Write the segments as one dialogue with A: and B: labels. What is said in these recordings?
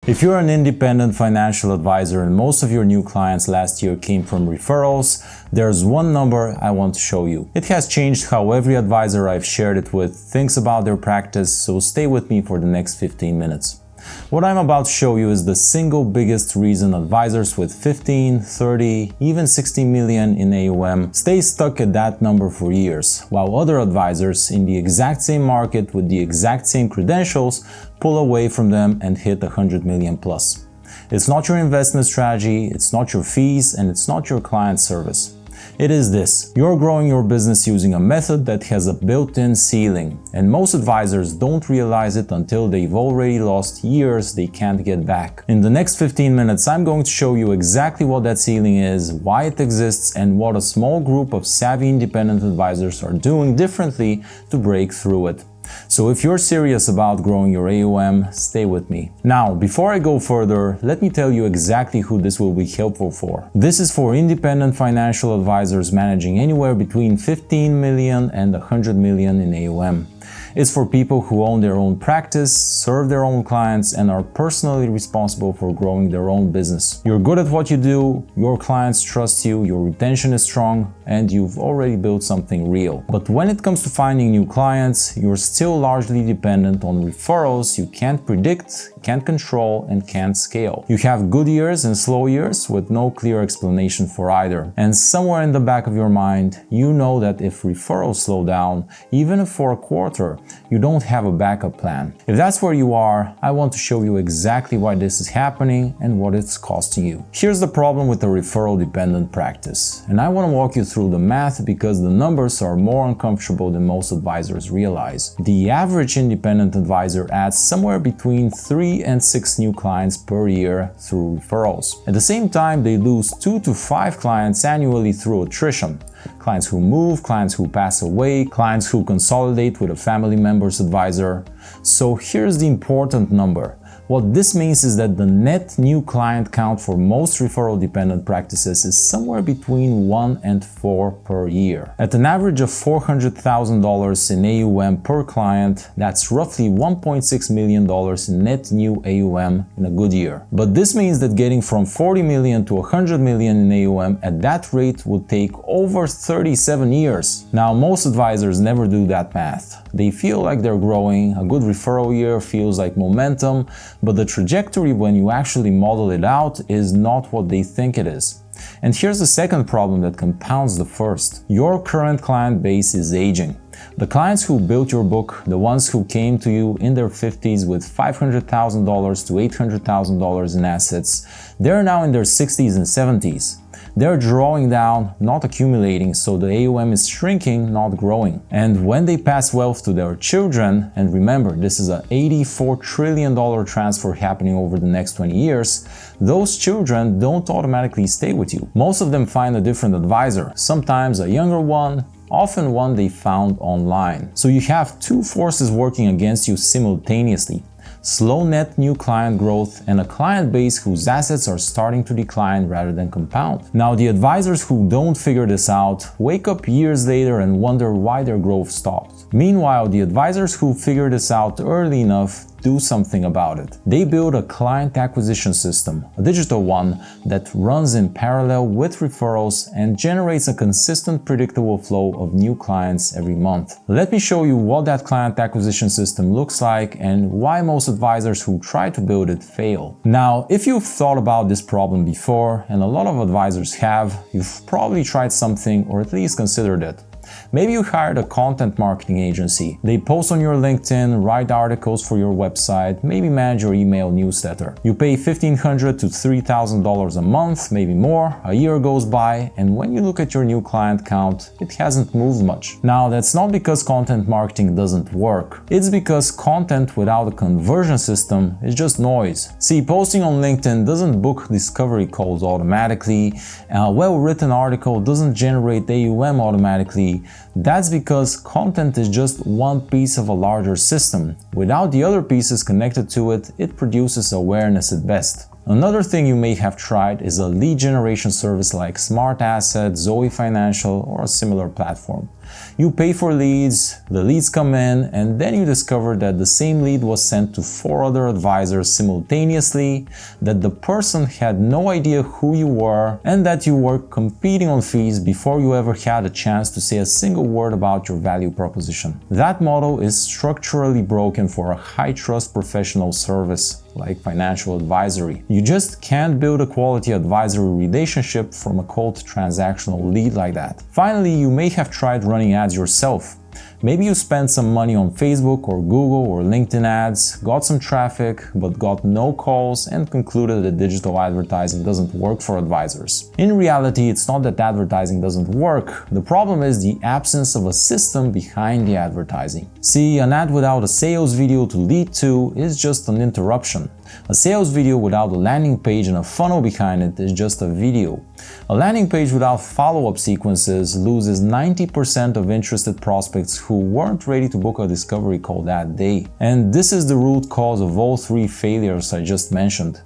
A: If you're an independent financial advisor and most of your new clients last year came from referrals, there's one number I want to show you. It has changed how every advisor I've shared it with thinks about their practice, so stay with me for the next 15 minutes. What I'm about to show you is the single biggest reason advisors with 15, 30, even 60 million in AUM stay stuck at that number for years, while other advisors in the exact same market with the exact same credentials pull away from them and hit 100 million plus. It's not your investment strategy, it's not your fees, and it's not your client service. It is this: you're growing your business using a method that has a built-in ceiling, and most advisors don't realize it until they've already lost years they can't get back. In the next 15 minutes, I'm going to show you exactly what that ceiling is, why it exists, and what a small group of savvy independent advisors are doing differently to break through it. So if you're serious about growing your AUM, stay with me. Now, before I go further, let me tell you exactly who this will be helpful for. This is for independent financial advisors managing anywhere between 15 million and 100 million in AUM. It's for people who own their own practice, serve their own clients, and are personally responsible for growing their own business. You're good at what you do, your clients trust you, your retention is strong, and you've already built something real. But when it comes to finding new clients, you're still largely dependent on referrals you can't predict, can't control, and can't scale. You have good years and slow years with no clear explanation for either. And somewhere in the back of your mind, you know that if referrals slow down, even if for a quarter, you don't have a backup plan. If that's where you are, I want to show you exactly why this is happening and what it's costing you. Here's the problem with the referral-dependent practice, and I want to walk you through the math because the numbers are more uncomfortable than most advisors realize. The average independent advisor adds somewhere between 3 and 6 new clients per year through referrals. At the same time, they lose 2 to 5 clients annually through attrition. Clients who move, clients who pass away, clients who consolidate with a family member's advisor. So here's the important number. What this means is that the net new client count for most referral-dependent practices is somewhere between 1 and 4 per year. At an average of $400,000 in AUM per client, that's roughly $1.6 million in net new AUM in a good year. But this means that getting from 40 million to 100 million in AUM at that rate would take over 37 years. Now, most advisors never do that math. They feel like they're growing, a good referral year feels like momentum, but the trajectory when you actually model it out is not what they think it is. And here's the second problem that compounds the first. Your current client base is aging. The clients who built your book, the ones who came to you in their 50s with $500,000 to $800,000 in assets, they're now in their 60s and 70s. They're drawing down, not accumulating, so the AUM is shrinking, not growing. And when they pass wealth to their children, and remember, this is an $84 trillion transfer happening over the next 20 years, those children don't automatically stay with you. Most of them find a different advisor, sometimes a younger one, often one they found online. So you have two forces working against you simultaneously: slow net new client growth and a client base whose assets are starting to decline rather than compound. Now, the advisors who don't figure this out wake up years later and wonder why their growth stopped. Meanwhile, the advisors who figure this out early enough do something about it. They build a client acquisition system, a digital one that runs in parallel with referrals and generates a consistent, predictable flow of new clients every month. Let me show you what that client acquisition system looks like and why most advisors who try to build it fail. Now, if you've thought about this problem before, and a lot of advisors have, you've probably tried something or at least considered it. Maybe you hired a content marketing agency. They post on your LinkedIn, write articles for your website, maybe manage your email newsletter. You pay $1,500 to $3,000 a month, maybe more. A year goes by, and when you look at your new client count, it hasn't moved much. Now, that's not because content marketing doesn't work. It's because content without a conversion system is just noise. See, posting on LinkedIn doesn't book discovery calls automatically. A well-written article doesn't generate AUM automatically. That's because content is just one piece of a larger system. Without the other pieces connected to it, it produces awareness at best. Another thing you may have tried is a lead generation service like Smart Asset, Zoe Financial, or a similar platform. You pay for leads, the leads come in, and then you discover that the same lead was sent to 4 other advisors simultaneously, that the person had no idea who you were, and that you were competing on fees before you ever had a chance to say a single word about your value proposition. That model is structurally broken for a high-trust professional service like financial advisory. You just can't build a quality advisory relationship from a cold transactional lead like that. Finally, you may have tried running ads yourself. Maybe you spent some money on Facebook or Google or LinkedIn ads, got some traffic, but got no calls and concluded that digital advertising doesn't work for advisors. In reality, it's not that advertising doesn't work. The problem is the absence of a system behind the advertising. See, an ad without a sales video to lead to is just an interruption. A sales video without a landing page and a funnel behind it is just a video. A landing page without follow-up sequences loses 90% of interested prospects who weren't ready to book a discovery call that day. And this is the root cause of all 3 failures I just mentioned.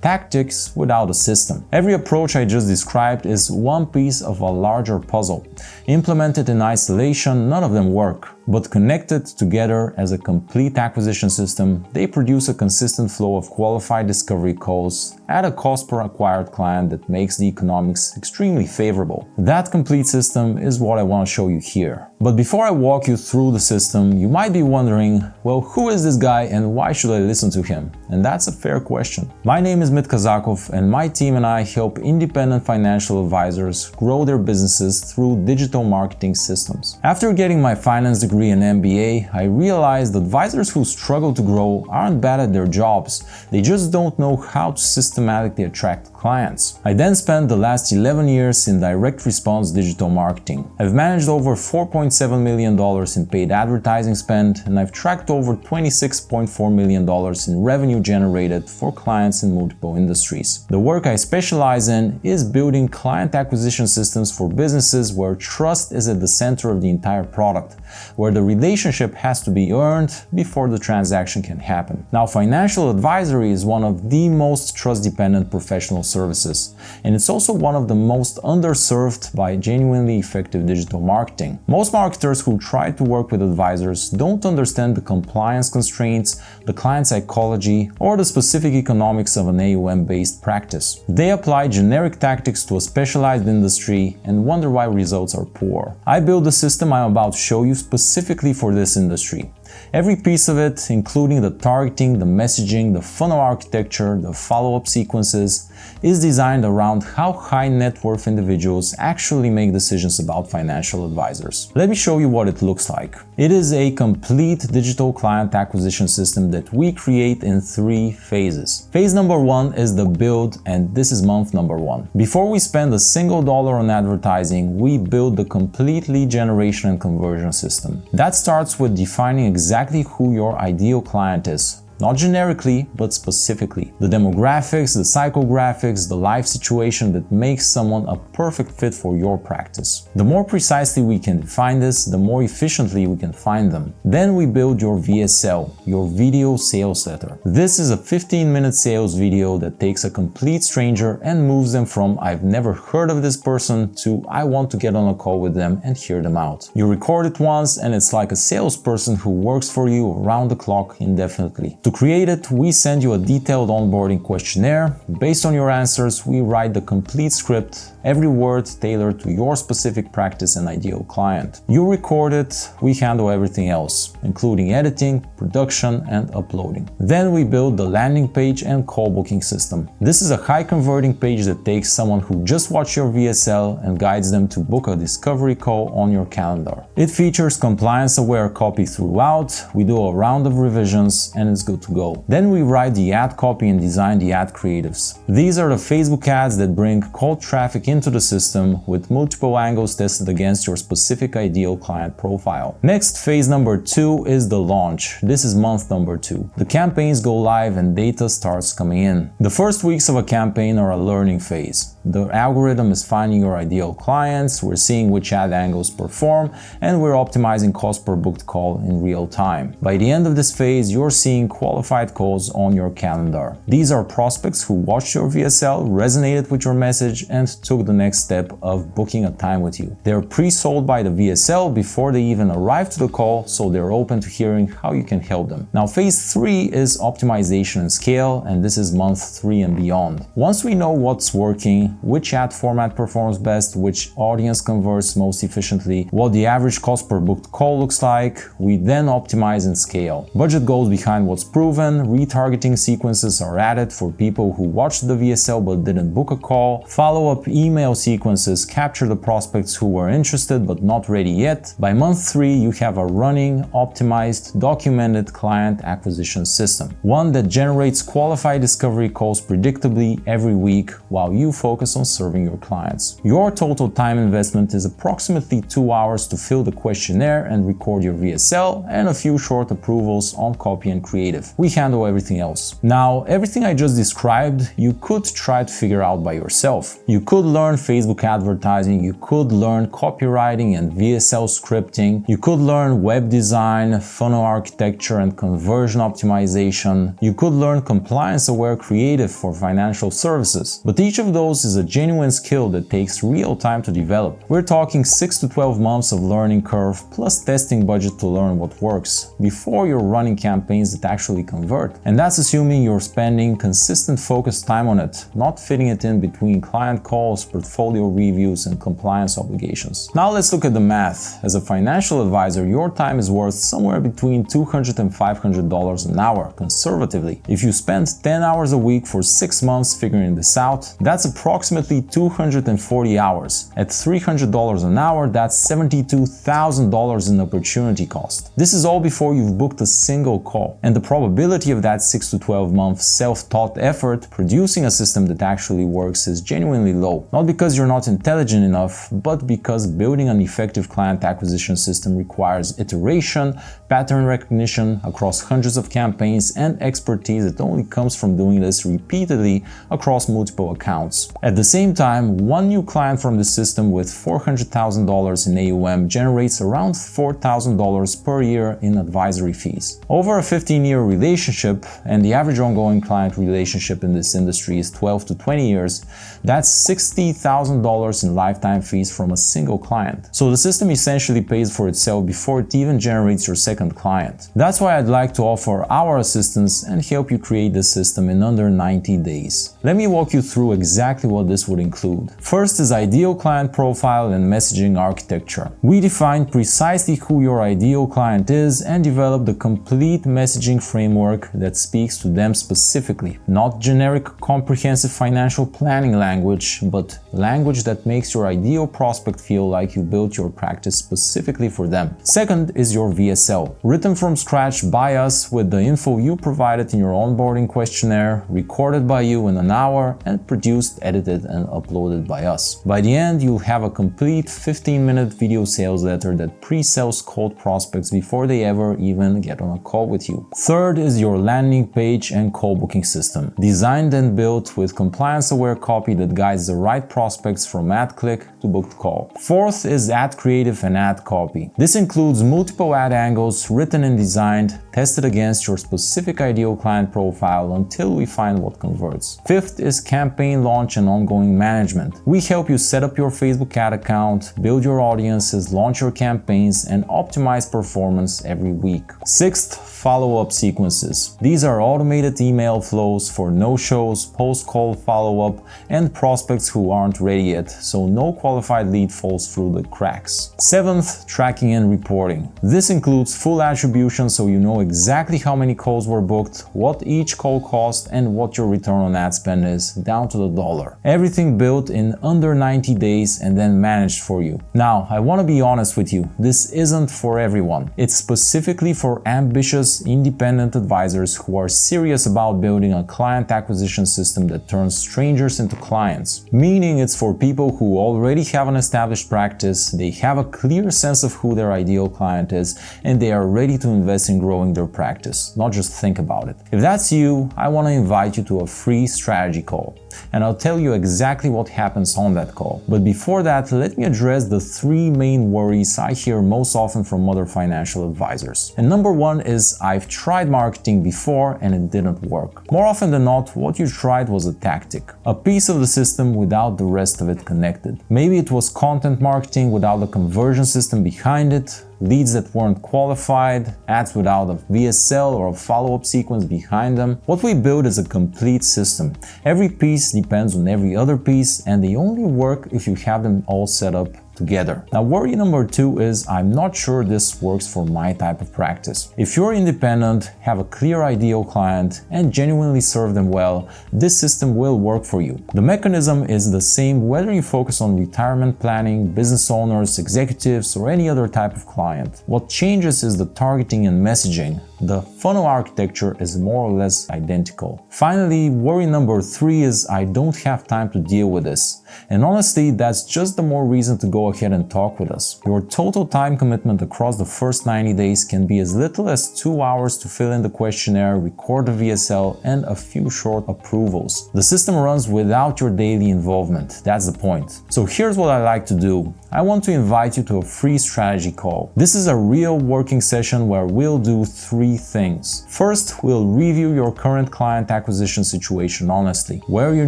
A: Tactics without a system. Every approach I just described is one piece of a larger puzzle. Implemented in isolation, none of them work. But connected together as a complete acquisition system, they produce a consistent flow of qualified discovery calls at a cost per acquired client that makes the economics extremely favorable. That complete system is what I want to show you here. But before I walk you through the system, you might be wondering, well, who is this guy and why should I listen to him? And that's a fair question. My name is Mit Kazakov, and my team and I help independent financial advisors grow their businesses through digital marketing systems. After getting my finance degree and MBA, I realized advisors who struggle to grow aren't bad at their jobs, they just don't know how to systematically attract clients. I then spent the last 11 years in direct response digital marketing. I've managed over $4.7 million in paid advertising spend, and I've tracked over $26.4 million in revenue generated for clients in multiple industries. The work I specialize in is building client acquisition systems for businesses where trust is at the center of the entire product, where the relationship has to be earned before the transaction can happen. Now, financial advisory is one of the most trust-dependent professional services, and it's also one of the most underserved by genuinely effective digital marketing. Most marketers who try to work with advisors don't understand the compliance constraints, the client psychology, or the specific economics of an AUM-based practice. They apply generic tactics to a specialized industry and wonder why results are poor. I built the system I'm about to show you specifically for this industry. Every piece of it, including the targeting, the messaging, the funnel architecture, the follow-up sequences, is designed around how high net worth individuals actually make decisions about financial advisors. Let me show you what it looks like. It is a complete digital client acquisition system that we create in 3 phases. Phase number 1 is the build, and this is month number 1. Before we spend a single dollar on advertising, we build the complete lead generation and conversion system. That starts with defining exactly who your ideal client is. Not generically, but specifically. The demographics, the psychographics, the life situation that makes someone a perfect fit for your practice. The more precisely we can define this, the more efficiently we can find them. Then we build your VSL, your video sales letter. This is a 15-minute sales video that takes a complete stranger and moves them from "I've never heard of this person" to "I want to get on a call with them and hear them out." You record it once and it's like a salesperson who works for you around the clock indefinitely. To create it, we send you a detailed onboarding questionnaire. Based on your answers, we write the complete script, every word tailored to your specific practice and ideal client. You record it, we handle everything else, including editing, production, and uploading. Then we build the landing page and call booking system. This is a high converting page that takes someone who just watched your VSL and guides them to book a discovery call on your calendar. It features compliance-aware copy throughout, we do a round of revisions, and it's good to go. Then we write the ad copy and design the ad creatives. These are the Facebook ads that bring cold traffic into the system with multiple angles tested against your specific ideal client profile. Next, phase number 2 is the launch. This is month number 2. The campaigns go live and data starts coming in. The first weeks of a campaign are a learning phase. The algorithm is finding your ideal clients, we're seeing which ad angles perform, and we're optimizing cost per booked call in real time. By the end of this phase, you're seeing qualified calls on your calendar. These are prospects who watched your VSL, resonated with your message, and took took the next step of booking a time with you. They're pre-sold by the VSL before they even arrive to the call, so they're open to hearing how you can help them. Now, phase 3 is optimization and scale, and this is month 3 and beyond. Once we know what's working, which ad format performs best, which audience converts most efficiently, what the average cost per booked call looks like, we then optimize and scale. Budget goes behind what's proven, retargeting sequences are added for people who watched the VSL but didn't book a call, follow-up email sequences capture the prospects who were interested but not ready yet. By month 3, you have a running, optimized, documented client acquisition system. One that generates qualified discovery calls predictably every week while you focus on serving your clients. Your total time investment is approximately 2 hours to fill the questionnaire and record your VSL, and a few short approvals on copy and creative. We handle everything else. Now, everything I just described, you could try to figure out by yourself. You could learn Facebook advertising, you could learn copywriting and VSL scripting, you could learn web design, funnel architecture and conversion optimization, you could learn compliance-aware creative for financial services. But each of those is a genuine skill that takes real time to develop. We're talking 6 to 12 months of learning curve plus testing budget to learn what works before you're running campaigns that actually convert. And that's assuming you're spending consistent focused time on it, not fitting it in between client calls, portfolio reviews, and compliance obligations. Now let's look at the math. As a financial advisor, your time is worth somewhere between $200 and $500 an hour, conservatively. If you spend 10 hours a week for 6 months figuring this out, that's approximately 240 hours. At $300 an hour, that's $72,000 in opportunity cost. This is all before you've booked a single call. And the probability of that 6 to 12 month self-taught effort producing a system that actually works is genuinely low. Not because you're not intelligent enough, but because building an effective client acquisition system requires iteration, pattern recognition across hundreds of campaigns, and expertise that only comes from doing this repeatedly across multiple accounts. At the same time, one new client from the system with $400,000 in AUM generates around $4,000 per year in advisory fees. Over a 15-year relationship, and the average ongoing client relationship in this industry is 12 to 20 years, that's $60,000 in lifetime fees from a single client. So the system essentially pays for itself before it even generates your second client. That's why I'd like to offer our assistance and help you create this system in under 90 days. Let me walk you through exactly what this would include. First is ideal client profile and messaging architecture. We define precisely who your ideal client is and develop the complete messaging framework that speaks to them specifically. Not generic comprehensive financial planning language, but language that makes your ideal prospect feel like you built your practice specifically for them. Second is your VSL, written from scratch by us with the info you provided in your onboarding questionnaire, recorded by you in an hour, and produced, edited, and uploaded by us. By the end, you'll have a complete 15-minute video sales letter that pre-sells cold prospects before they ever even get on a call with you. Third is your landing page and call booking system, designed and built with compliance-aware copy that guides the right prospects from ad click to booked call. Fourth is ad creative and ad copy. This includes multiple ad angles written and designed, tested against your specific ideal client profile until we find what converts. Fifth is campaign launch and ongoing management. We help you set up your Facebook ad account, build your audiences, launch your campaigns, and optimize performance every week. Sixth, follow-up sequences. These are automated email flows for no-shows, post-call follow-up, and prospects who aren't ready yet, so no qualified lead falls through the cracks. Seventh, tracking and reporting. This includes full attribution so you know exactly how many calls were booked, what each call cost, and what your return on ad spend is, down to the dollar. Everything built in under 90 days and then managed for you. Now, I want to be honest with you, this isn't for everyone. It's specifically for ambitious, independent advisors who are serious about building a client acquisition system that turns strangers into clients. Meaning it's for people who already have an established practice, they have a clear sense of who their ideal client is, and they are ready to invest in growing their practice, not just think about it. If that's you, I want to invite you to a free strategy call, and I'll tell you exactly what happens on that call. But before that, let me address the 3 main worries I hear most often from other financial advisors. And number 1 is, I've tried marketing before and it didn't work. More often than not, what you tried was a tactic, a piece of the system without without the rest of it connected. Maybe it was content marketing without a conversion system behind it, leads that weren't qualified, ads without a VSL or a follow-up sequence behind them. What we build is a complete system. Every piece depends on every other piece, and they only work if you have them all set up together. Now, worry number 2 is I'm not sure this works for my type of practice. If you're independent, have a clear ideal client, and genuinely serve them well, this system will work for you. The mechanism is the same whether you focus on retirement planning, business owners, executives, or any other type of client. What changes is the targeting and messaging. The funnel architecture is more or less identical. Finally, worry number 3 is I don't have time to deal with this. And honestly, that's just the more reason to go ahead and talk with us. Your total time commitment across the first 90 days can be as little as 2 hours to fill in the questionnaire, record the VSL, and a few short approvals. The system runs without your daily involvement. That's the point. So here's what I like to do. I want to invite you to a free strategy call. This is a real working session where we'll do 3 things. First, we'll review your current client acquisition situation honestly, where your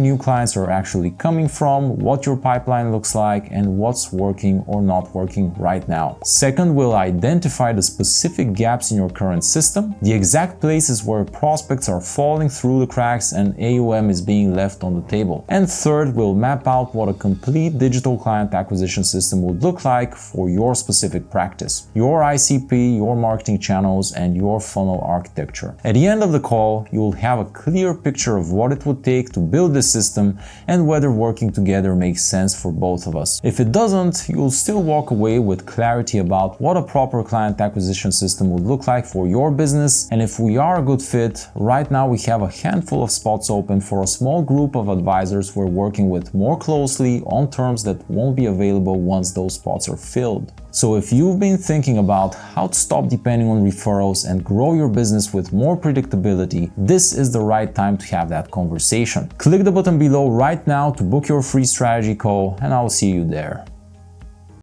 A: new clients are actually coming from, what your pipeline looks like, and what's working or not working right now. Second, we'll identify the specific gaps in your current system, the exact places where prospects are falling through the cracks and AUM is being left on the table. And third, we'll map out what a complete digital client acquisition system would look like for your specific practice, your ICP, your marketing channels, and your funnel architecture. At the end of the call, you'll have a clear picture of what it would take to build this system and whether working together makes sense for both of us. If it doesn't, you'll still walk away with clarity about what a proper client acquisition system would look like for your business. And if we are a good fit, right now we have a handful of spots open for a small group of advisors we're working with more closely on terms that won't be available once those spots are filled. So if you've been thinking about how to stop depending on referrals and grow your business with more predictability, this is the right time to have that conversation. Click the button below right now to book your free strategy call, and I'll see you there.